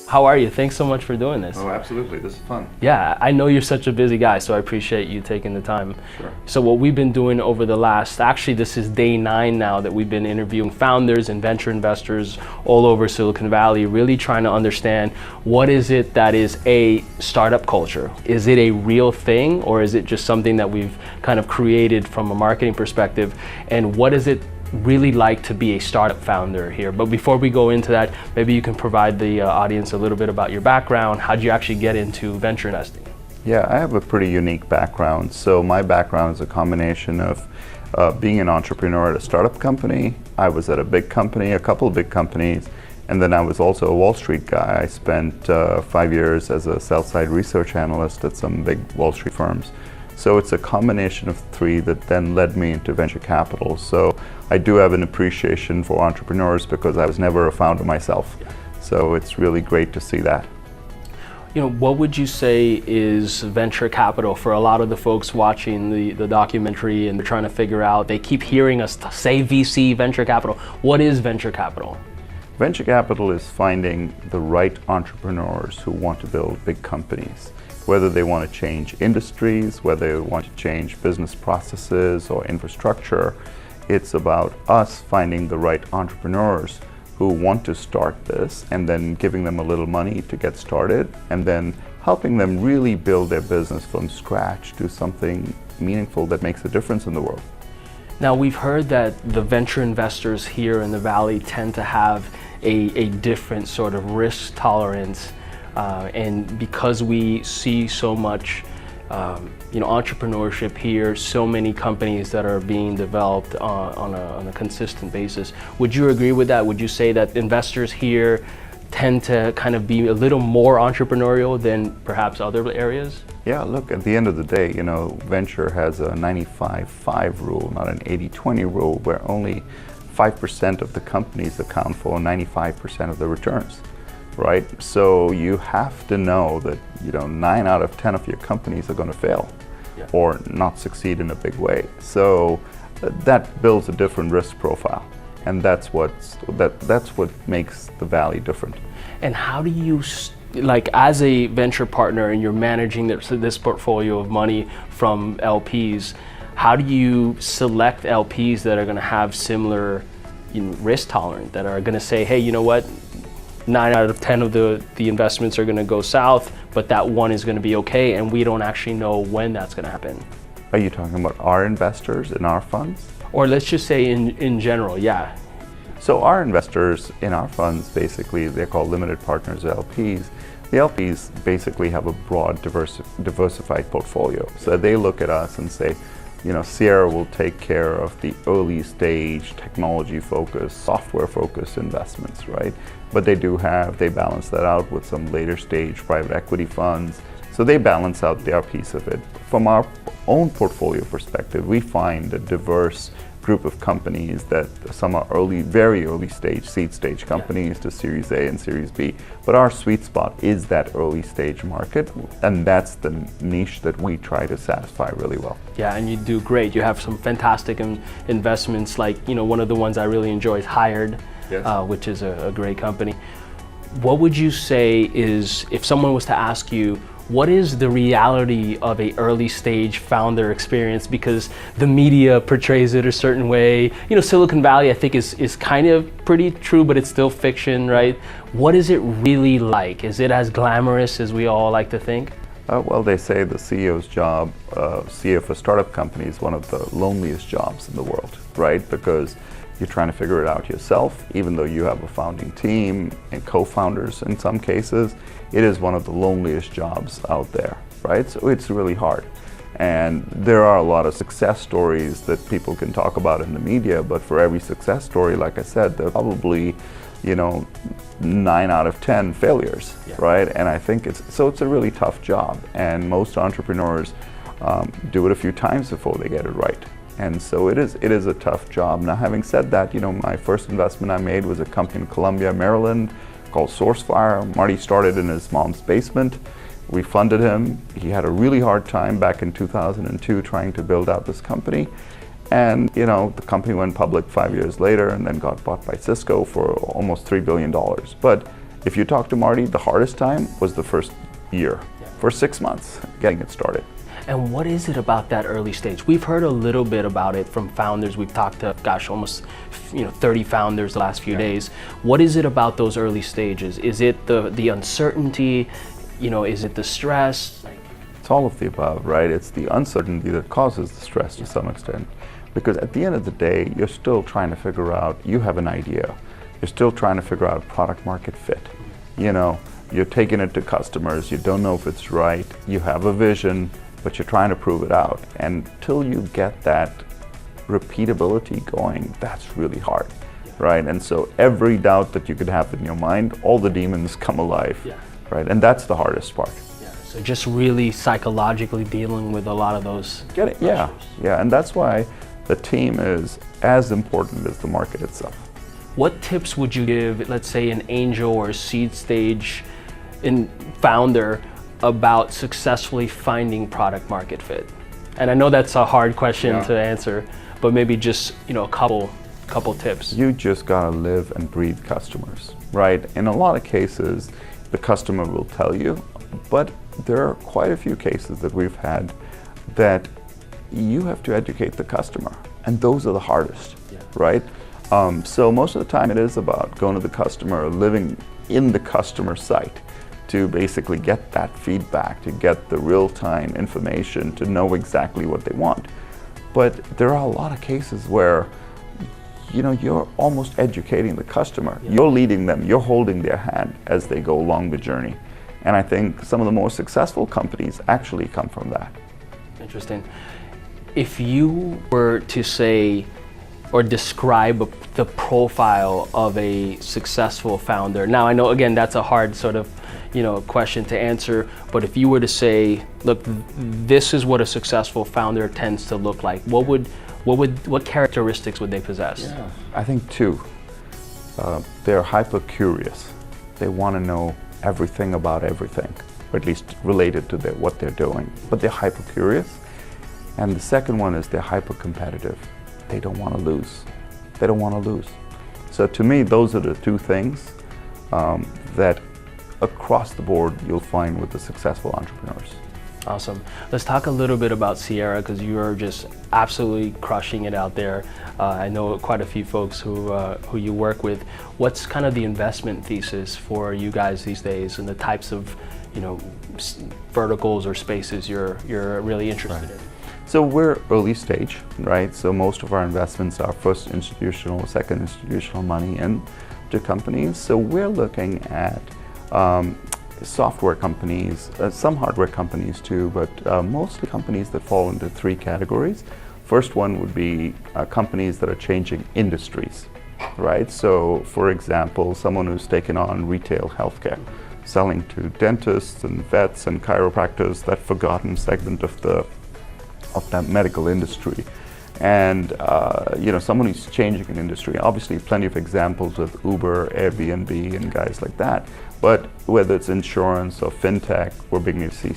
How are you? Thanks so much for doing this. Oh, absolutely. This is fun. Yeah, I know you're such a busy guy, so I appreciate you taking the time. Sure. So what we've been doing over the last, actually this is day 9 now that we've been interviewing founders and venture investors all over Silicon Valley, really trying to understand what is it that is a startup culture? Is it a real thing, or is it just something that we've kind of created from a marketing perspective? And what is it really like to be a startup founder here? But before we go into that, maybe you can provide the audience a little bit about your background. How did you actually get into venture investing? Yeah, I have a pretty unique background. So my background is a combination of being an entrepreneur at a startup company. I was at a big company, a couple of big companies, and then I was also a Wall Street guy. I spent 5 years as a sell-side research analyst at some big Wall Street firms. So it's a combination of 3 that then led me into venture capital. So I do have an appreciation for entrepreneurs because I was never a founder myself. So it's really great to see that. You know, what would you say is venture capital for a lot of the folks watching the documentary, and they're trying to figure out, they keep hearing us say VC, venture capital. What is venture capital? Venture capital is finding the right entrepreneurs who want to build big companies. Whether they want to change industries, whether they want to change business processes or infrastructure, it's about us finding the right entrepreneurs who want to start this and then giving them a little money to get started and then helping them really build their business from scratch to something meaningful that makes a difference in the world. Now, we've heard that the venture investors here in the Valley tend to have a different sort of risk tolerance. And because we see so much entrepreneurship here, so many companies that are being developed on a consistent basis, would you agree with that? Would you say that investors here tend to kind of be a little more entrepreneurial than perhaps other areas? Yeah, look, at the end of the day, venture has a 95-5 rule, not an 80-20 rule, where only 5% of the companies account for 95% of the returns. Right? So you have to know that 9 out of 10 of your companies are going to fail or not succeed in a big way. So that builds a different risk profile, and that's what makes the Valley different. And how do you, like, as a venture partner and you're managing this portfolio of money from LPs, how do you select LPs that are going to have similar risk tolerance, that are going to say, hey, you know what? 9 out of 10 of the investments are going to go south, but that one is going to be okay, and we don't actually know when that's going to happen. Are you talking about our investors in our funds? Or let's just say in general, yeah. So our investors in our funds, basically, they're called limited partners, LPs. The LPs basically have a broad, diversified portfolio. So they look at us and say, Sierra will take care of the early stage, technology-focused, software-focused investments, right? But they balance that out with some later stage private equity funds. So they balance out their piece of it. From our own portfolio perspective, we find a diverse group of companies that some are very early stage, seed stage companies to Series A and Series B. But our sweet spot is that early stage market, and that's the niche that we try to satisfy really well. Yeah, and you do great. You have some fantastic investments, like, one of the ones I really enjoy is Hired, which is a great company. What would you say is, if someone was to ask you, what is the reality of a early stage founder experience? Because the media portrays it a certain way. Silicon Valley, I think, is kind of pretty true, but it's still fiction, right? What is it really like? Is it as glamorous as we all like to think? Well, they say the CEO's job, CEO for a startup company, is one of the loneliest jobs in the world, right? Because you're trying to figure it out yourself, even though you have a founding team and co-founders in some cases. It is one of the loneliest jobs out there, right? So it's really hard. And there are a lot of success stories that people can talk about in the media, but for every success story, like I said, there are probably, 9 out of 10 failures, right? And I think it's a really tough job. And most entrepreneurs do it a few times before they get it right. And so it is a tough job. Now, having said that, my first investment I made was a company in Columbia, Maryland, called SourceFire. Marty started in his mom's basement. We funded him. He had a really hard time back in 2002 trying to build out this company. And the company went public 5 years later and then got bought by Cisco for almost $3 billion. But If you talk to Marty, the hardest time was the first year, for 6 months, getting it started. And what is it about that early stage? We've heard a little bit about it from founders. We've talked to, almost 30 founders the last few days. What is it about those early stages? Is it the uncertainty? Is it the stress? It's all of the above, right? It's the uncertainty that causes the stress to some extent. Because at the end of the day, you're still trying to figure out, you have an idea. You're still trying to figure out product market fit. You're taking it to customers, you don't know if it's right, you have a vision, but you're trying to prove it out. And until you get that repeatability going, that's really hard, right? And so every doubt that you could have in your mind, all the demons come alive, right? And that's the hardest part. So just really psychologically dealing with a lot of those pressures. Yeah, and that's why the team is as important as the market itself. What tips would you give, let's say, an angel or seed stage founder about successfully finding product market fit? And I know that's a hard question to answer, but maybe just a couple tips. You just gotta live and breathe customers, right? In a lot of cases, the customer will tell you, but there are quite a few cases that we've had that you have to educate the customer, and those are the hardest, right? So most of the time it is about going to the customer, living in the customer site to basically get that feedback, to get the real-time information, to know exactly what they want. But there are a lot of cases where you're almost educating the customer. You're leading them, you're holding their hand as they go along the journey. And I think some of the more successful companies actually come from that. Interesting. If you were to say or describe the profile of a successful founder, now I know again that's a hard sort of question to answer, but if you were to say, look, this is what a successful founder tends to look like, what characteristics would they possess? I think two. They're hyper curious. They want to know everything about everything, or at least related to what they're doing, but they're hyper curious. And the second one is they're hyper competitive. They don't want to lose. They don't want to lose. So to me, those are the two things that across the board you'll find with the successful entrepreneurs. Awesome. Let's talk a little bit about Sierra, because you are just absolutely crushing it out there. I know quite a few folks who you work with. What's kind of the investment thesis for you guys these days, and the types of verticals or spaces you're really interested in? So we're early stage, right? So most of our investments are first institutional, second institutional money into companies. So we're looking at software companies, some hardware companies too, but mostly companies that fall into three categories. First one would be companies that are changing industries, right? So for example, someone who's taken on retail healthcare, selling to dentists and vets and chiropractors, that forgotten segment of that medical industry. And someone who's changing an industry. Obviously plenty of examples with Uber, Airbnb and guys like that, but whether it's insurance or fintech, we're beginning to see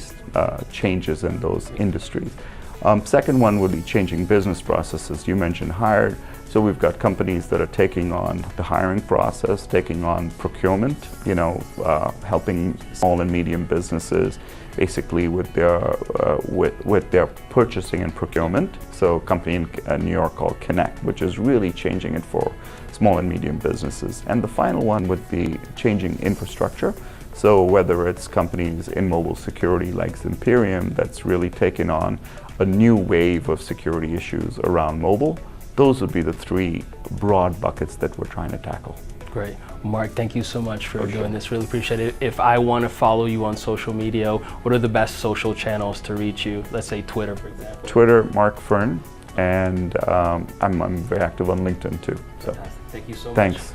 changes in those industries. Second one would be changing business processes. You mentioned hire. So we've got companies that are taking on the hiring process, taking on procurement, helping small and medium businesses basically with their purchasing and procurement. So a company in New York called Connect, which is really changing it for small and medium businesses. And the final one would be changing infrastructure. So whether it's companies in mobile security like Zimperium that's really taken on a new wave of security issues around mobile, those would be the three broad buckets that we're trying to tackle. Great. Mark, thank you so much for doing this. Really appreciate it. If I want to follow you on social media, what are the best social channels to reach you? Let's say Twitter, for example. Twitter, Mark Fern, and I'm very active on LinkedIn too. So. Fantastic. Thank you so much. Thanks.